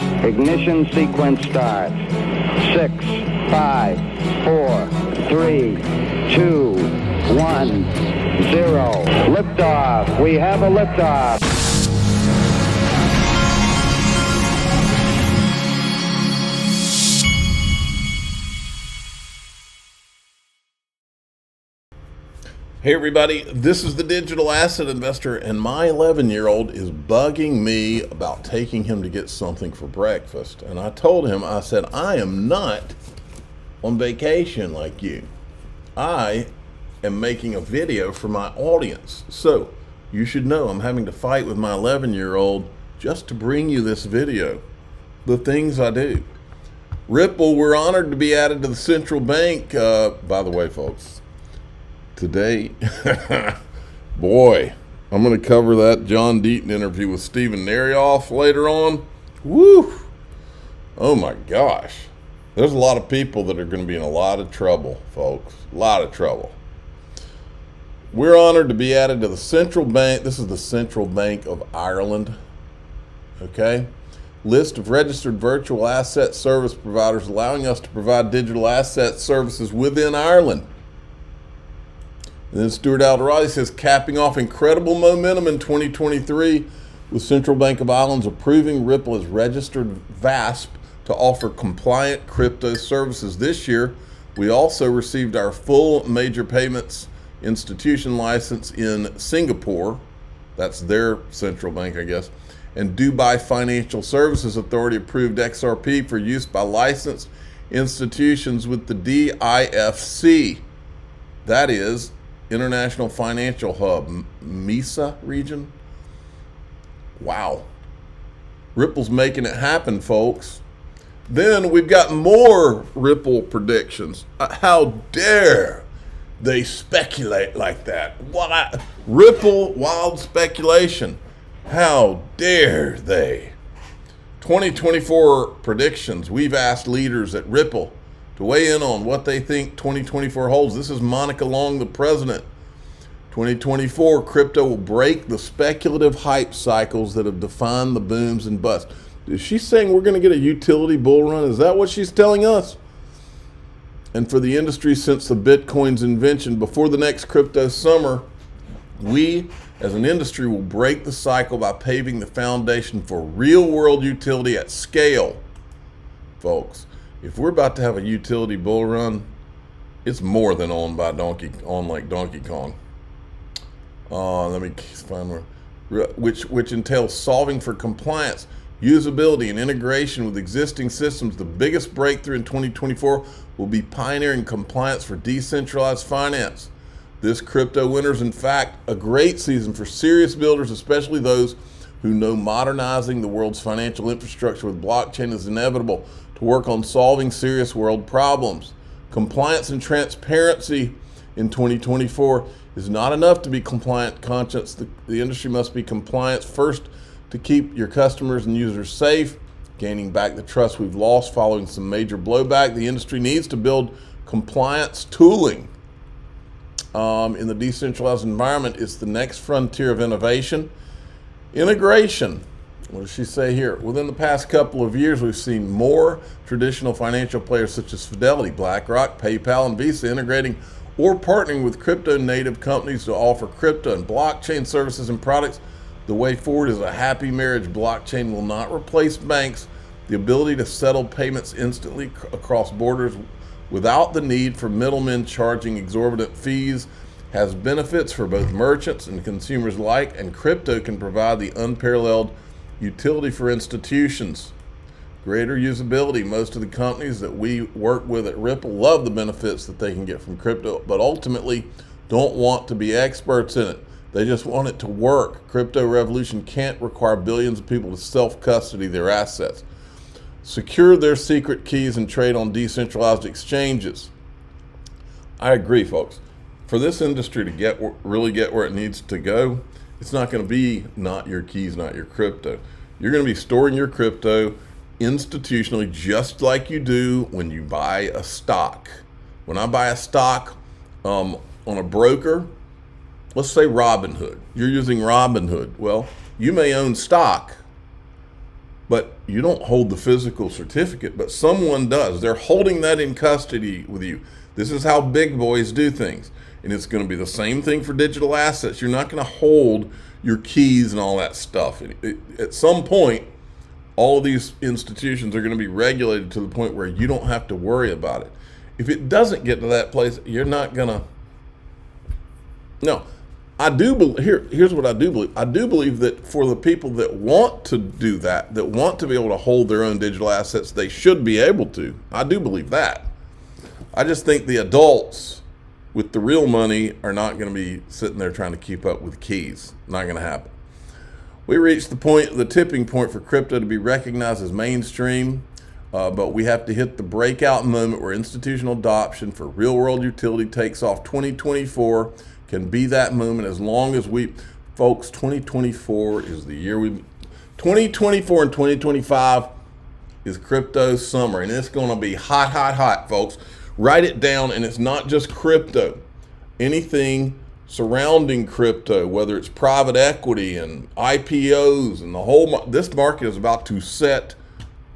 Ignition sequence start. 6, 5, 4, 3, 2, 1, 0. Liftoff. We have a liftoff. Hey everybody, this is the Digital Asset Investor, and my 11-year-old is bugging me about taking him to get something for breakfast. And I told him, I said, I am not on vacation like you. I am making a video for my audience. So you should know I'm having to fight with my 11-year-old just to bring you this video. The things I do. Ripple, we're honored to be added to the central bank. By the way, folks, today, boy, I'm going to cover that John Deaton interview with Stephen Narioff later on. Woo! Oh my gosh. There's a lot of people that are going to be in a lot of trouble, folks. A lot of trouble. We're honored to be added to the central bank. This is the Central Bank of Ireland. Okay? List of registered virtual asset service providers allowing us to provide digital asset services within Ireland. And then Stuart Alderati says, capping off incredible momentum in 2023 with Central Bank of Ireland's approving Ripple as registered VASP to offer compliant crypto services. This year, we also received our full major payments institution license in Singapore. That's their central bank, I guess. And Dubai Financial Services Authority approved XRP for use by licensed institutions with the DIFC. That is International Financial Hub, MESA region. Wow. Ripple's making it happen, folks. Then we've got more Ripple predictions. How dare they speculate like that? What? Ripple wild speculation. How dare they? 2024 predictions. We've asked leaders at Ripple to weigh in on what they think 2024 holds. This is Monica Long, the president. 2024, crypto will break the speculative hype cycles that have defined the booms and busts. Is she saying we're going to get a utility bull run? Is that what she's telling us? And for the industry, since the Bitcoin's invention, before the next crypto summer, we as an industry will break the cycle by paving the foundation for real world utility at scale, folks. If we're about to have a utility bull run, it's more than owned by like Donkey Kong. Let me find where, which entails solving for compliance, usability, and integration with existing systems. The biggest breakthrough in 2024 will be pioneering compliance for decentralized finance. This crypto winter is, in fact, a great season for serious builders, especially those who know modernizing the world's financial infrastructure with blockchain is inevitable to work on solving serious world problems. Compliance and transparency in 2024 is not enough to be compliant conscious. The industry must be compliant first to keep your customers and users safe, gaining back the trust we've lost following some major blowback. The industry needs to build compliance tooling. In the decentralized environment, it's the next frontier of innovation. Integration. What does she say here? Within the past couple of years, we've seen more traditional financial players such as Fidelity, BlackRock, PayPal, and Visa integrating or partnering with crypto native companies to offer crypto and blockchain services and products. The way forward is a happy marriage. Blockchain will not replace banks. The ability to settle payments instantly across borders without the need for middlemen charging exorbitant fees has benefits for both merchants and consumers alike, and crypto can provide the unparalleled utility for institutions. Greater usability. Most of the companies that we work with at Ripple love the benefits that they can get from crypto, but ultimately don't want to be experts in it. They just want it to work. Crypto revolution can't require billions of people to self-custody their assets, secure their secret keys, and trade on decentralized exchanges. I agree, folks. For this industry to really get where it needs to go, it's not going to be not your keys, not your crypto. You're going to be storing your crypto institutionally, just like you do when you buy a stock. When I buy a stock on a broker, let's say Robinhood. You're using Robinhood. Well, you may own stock but you don't hold the physical certificate, but someone does. They're holding that in custody with you. This is how big boys do things. And it's going to be the same thing for digital assets. You're not going to hold your keys and all that stuff. At some point, all of these institutions are going to be regulated to the point where you don't have to worry about it. If it doesn't get to that place, you're not going to. No, I do believe, here's what I do believe. I do believe that for the people that want to do that want to be able to hold their own digital assets, they should be able to. I do believe that. I just think the adults with the real money are not going to be sitting there trying to keep up with keys. Not going to happen. We reached the tipping point for crypto to be recognized as mainstream, but we have to hit the breakout moment where institutional adoption for real world utility takes off. 2024 can be that moment as long as folks, 2024 is the year 2024 and 2025 is crypto summer, and it's going to be hot, hot, hot, folks. Write it down, and it's not just crypto. Anything surrounding crypto, whether it's private equity and IPOs and the whole, this market is about to set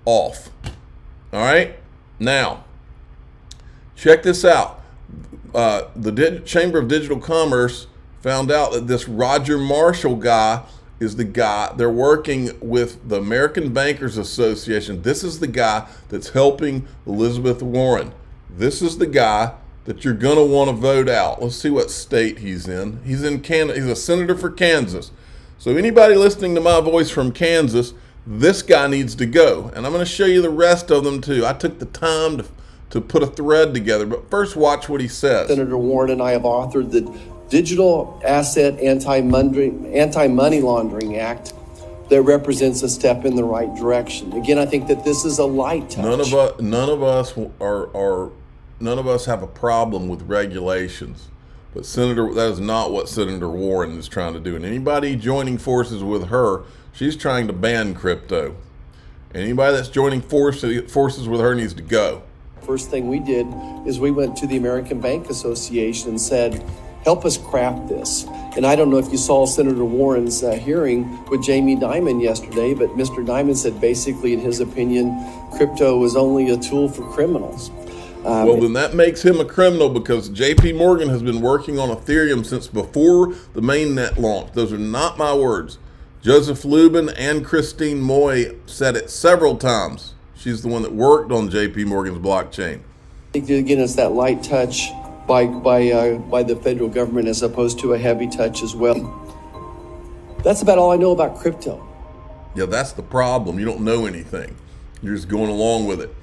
off. All right? Now, check this out. The Chamber of Digital Commerce found out that this Roger Marshall guy is the guy, they're working with the American Bankers Association. This is the guy that's helping Elizabeth Warren. This is the guy that you're going to want to vote out. Let's see what state he's in. He's in Kansas. He's a senator for Kansas. So anybody listening to my voice from Kansas, this guy needs to go. And I'm going to show you the rest of them too. I took the time to put a thread together. But first, watch what he says. Senator Warren and I have authored the Digital Asset Anti-Money Laundering Act that represents a step in the right direction. Again, I think that this is a light touch. None of us have a problem with regulations, but that is not what Senator Warren is trying to do. And anybody joining forces with her, she's trying to ban crypto. Anybody that's joining forces with her needs to go. First thing we did is we went to the American Bank Association and said, help us craft this. And I don't know if you saw Senator Warren's hearing with Jamie Dimon yesterday, but Mr. Dimon said basically, in his opinion, crypto is only a tool for criminals. Well, then that makes him a criminal, because JP Morgan has been working on Ethereum since before the mainnet launched. Those are not my words. Joseph Lubin and Christine Moy said it several times. She's the one that worked on JP Morgan's blockchain. I think, again, it's that light touch by the federal government as opposed to a heavy touch as well. That's about all I know about crypto. Yeah, that's the problem. You don't know anything. You're just going along with it.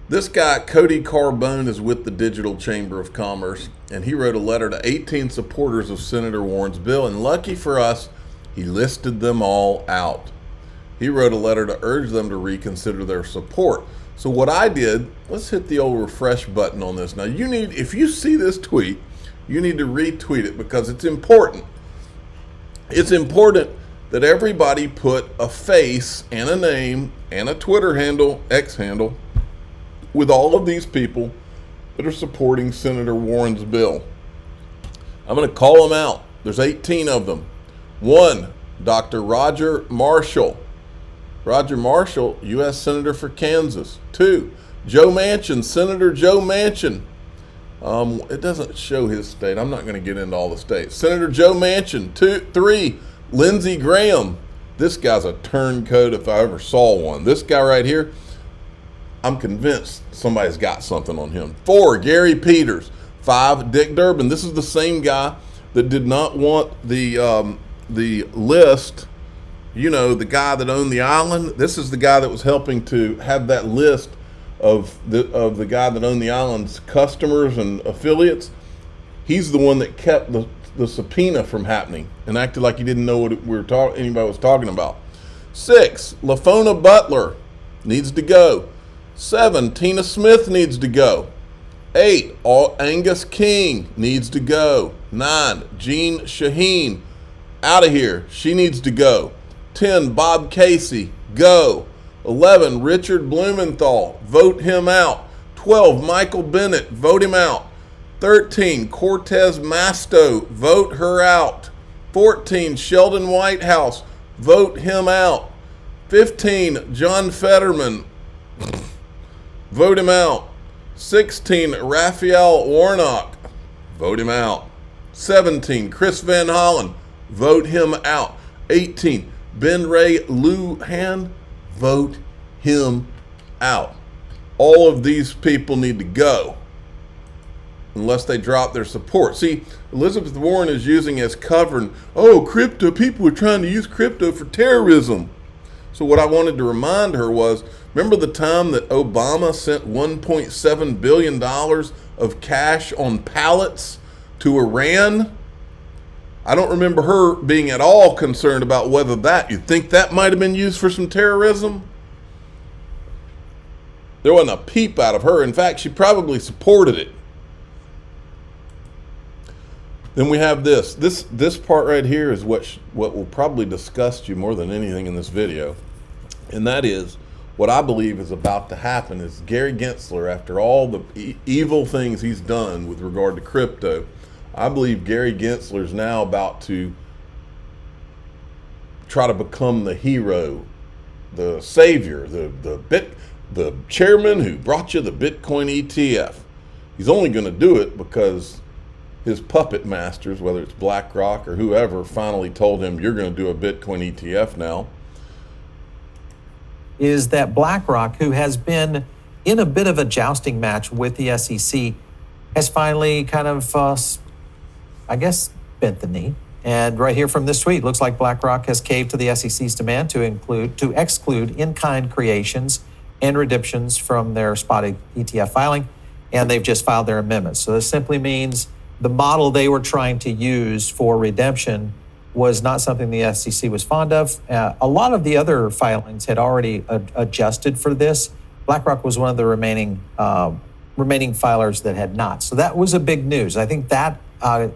This guy, Cody Carbone, is with the Digital Chamber of Commerce, and he wrote a letter to 18 supporters of Senator Warren's bill, and lucky for us, he listed them all out. He wrote a letter to urge them to reconsider their support. So what I did, let's hit the old refresh button on this. Now, if you see this tweet, you need to retweet it, because it's important. It's important that everybody put a face and a name and a Twitter handle, X handle, with all of these people that are supporting Senator Warren's bill. I'm going to call them out. There's 18 of them. 1, Dr. Roger Marshall. Roger Marshall, U.S. Senator for Kansas. 2, Joe Manchin, Senator Joe Manchin. It doesn't show his state. I'm not going to get into all the states. Senator Joe Manchin. 3, Lindsey Graham. This guy's a turncoat if I ever saw one. This guy right here, I'm convinced somebody's got something on him. 4, Gary Peters. 5, Dick Durbin. This is the same guy that did not want the list. You know, the guy that owned the island. This is the guy that was helping to have that list of the guy that owned the island's customers and affiliates. He's the one that kept the subpoena from happening and acted like he didn't know what anybody was talking about. 6, LaFona Butler needs to go. 7, Tina Smith needs to go. 8, Angus King needs to go. 9, Jean Shaheen, out of here. She needs to go. 10, Bob Casey, go. 11, Richard Blumenthal, vote him out. 12, Michael Bennett, vote him out. 13, Cortez Masto, vote her out. 14, Sheldon Whitehouse, vote him out. 15, John Fetterman. Vote him out. 16, Raphael Warnock. Vote him out. 17, Chris Van Hollen. Vote him out. 18, Ben Ray Lujan. Vote him out. All of these people need to go unless they drop their support. See, Elizabeth Warren is using as covering, oh, crypto, people are trying to use crypto for terrorism. So what I wanted to remind her was, remember the time that Obama sent $1.7 billion of cash on pallets to Iran? I don't remember her being at all concerned about whether that, you think that might have been used for some terrorism? There wasn't a peep out of her. In fact, she probably supported it. Then we have this. This part right here is what will probably disgust you more than anything in this video. And that is, what I believe is about to happen is Gary Gensler, after all the evil things he's done with regard to crypto, I believe Gary Gensler is now about to try to become the hero, the savior, the chairman who brought you the Bitcoin ETF. He's only going to do it because his puppet masters, whether it's BlackRock or whoever, finally told him, you're going to do a Bitcoin ETF now. Is that BlackRock, who has been in a bit of a jousting match with the SEC, has finally kind of, I guess, bent the knee. And right here from this tweet, looks like BlackRock has caved to the SEC's demand to exclude in-kind creations and redemptions from their spot ETF filing, and they've just filed their amendments. So this simply means the model they were trying to use for redemption was not something the SEC was fond of. A lot of the other filings had already adjusted for this. BlackRock was one of the remaining filers that had not. So that was a big news. I think that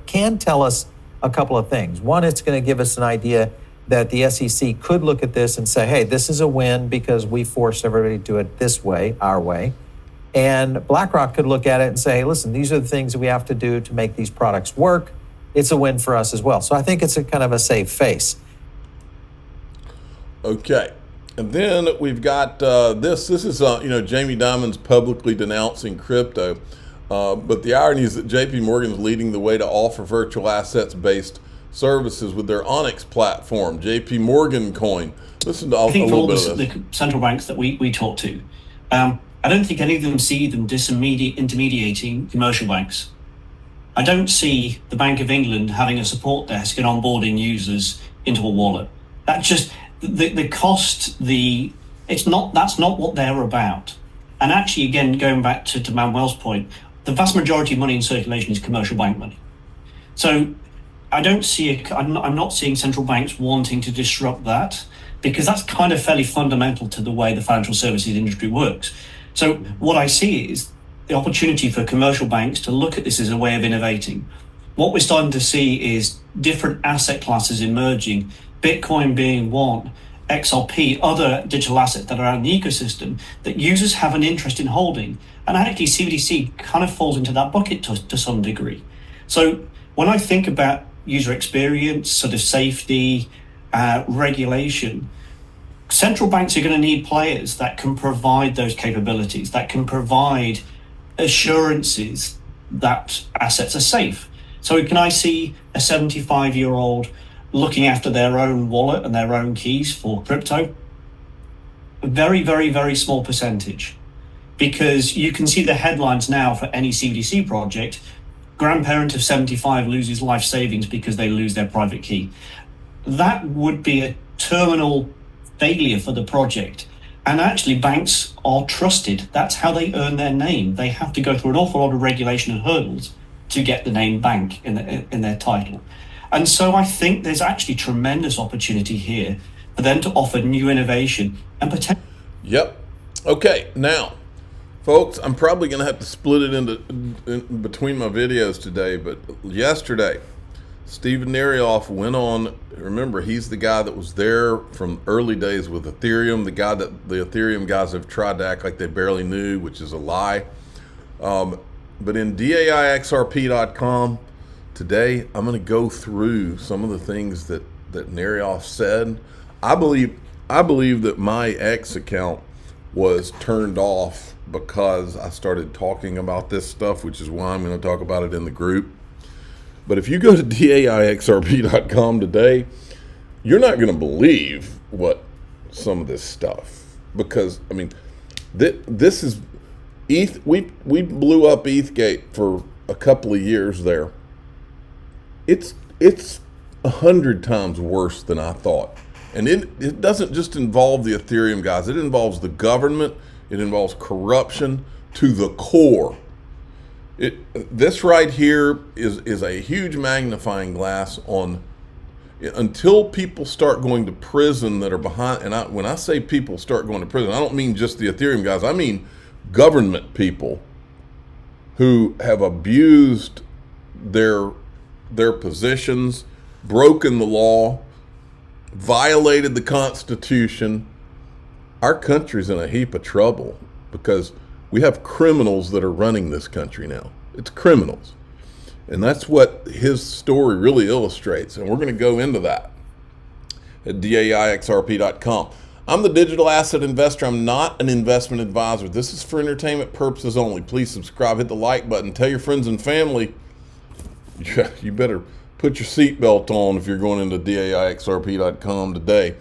can tell us a couple of things. One, it's going to give us an idea that the SEC could look at this and say, hey, this is a win because we forced everybody to do it this way, our way. And BlackRock could look at it and say, hey, listen, these are the things that we have to do to make these products work. It's a win for us as well. So I think it's a kind of a safe face. Okay. And then we've got this. This is, Jamie Dimon's publicly denouncing crypto. But the irony is that JP Morgan is leading the way to offer virtual assets-based services with their Onyx platform, JP Morgan Coin. Listen to a little bit of this. The central banks that we talk to, I don't think any of them see them disintermediating commercial banks. I don't see the Bank of England having a support desk and onboarding users into a wallet. That just the cost. That's not what they're about. And actually, again, going back to Manuel's point, the vast majority of money in circulation is commercial bank money. So I don't see I'm not seeing central banks wanting to disrupt that, because that's kind of fairly fundamental to the way the financial services industry works. So what I see is the opportunity for commercial banks to look at this as a way of innovating. What we're starting to see is different asset classes emerging, Bitcoin being one, XRP, other digital assets that are in the ecosystem that users have an interest in holding. And actually CBDC kind of falls into that bucket to some degree. So when I think about user experience, sort of safety, regulation, central banks are going to need players that can provide those capabilities, that can provide assurances that assets are safe. So can I see a 75-year-old looking after their own wallet and their own keys for crypto? A very, very, very small percentage, because you can see the headlines now for any CBDC project. Grandparent of 75 loses life savings because they lose their private key. That would be a terminal failure for the project. And actually, banks are trusted. That's how they earn their name. They have to go through an awful lot of regulation and hurdles to get the name bank in their title. And so I think there's actually tremendous opportunity here for them to offer new innovation and potential. Yep. Okay. Now, folks, I'm probably going to have to split it in between my videos today, but yesterday, Steven Narioff went on. Remember, he's the guy that was there from early days with Ethereum, the guy that the Ethereum guys have tried to act like they barely knew, which is a lie. But in DAIXRP.com today, I'm going to go through some of the things that Narioff said. I believe I believe that my X account was turned off because I started talking about this stuff, which is why I'm going to talk about it in the group. But if you go to daixrp.com today, you're not going to believe what some of this stuff, because I mean, this is ETH. We blew up ETHgate for a couple of years there. It's 100 times worse than I thought. And it doesn't just involve the Ethereum guys. It involves the government. It involves corruption to the core. This right here is a huge magnifying glass on, until people start going to prison that are behind. And when I say people start going to prison, I don't mean just the Ethereum guys. I mean government people who have abused their positions, broken the law, violated the Constitution. Our country's in a heap of trouble because we have criminals that are running this country now. It's criminals. And that's what his story really illustrates. And we're going to go into that at daixrp.com. I'm the digital asset investor. I'm not an investment advisor. This is for entertainment purposes only. Please subscribe, hit the like button, tell your friends and family. You better put your seatbelt on if you're going into daixrp.com today.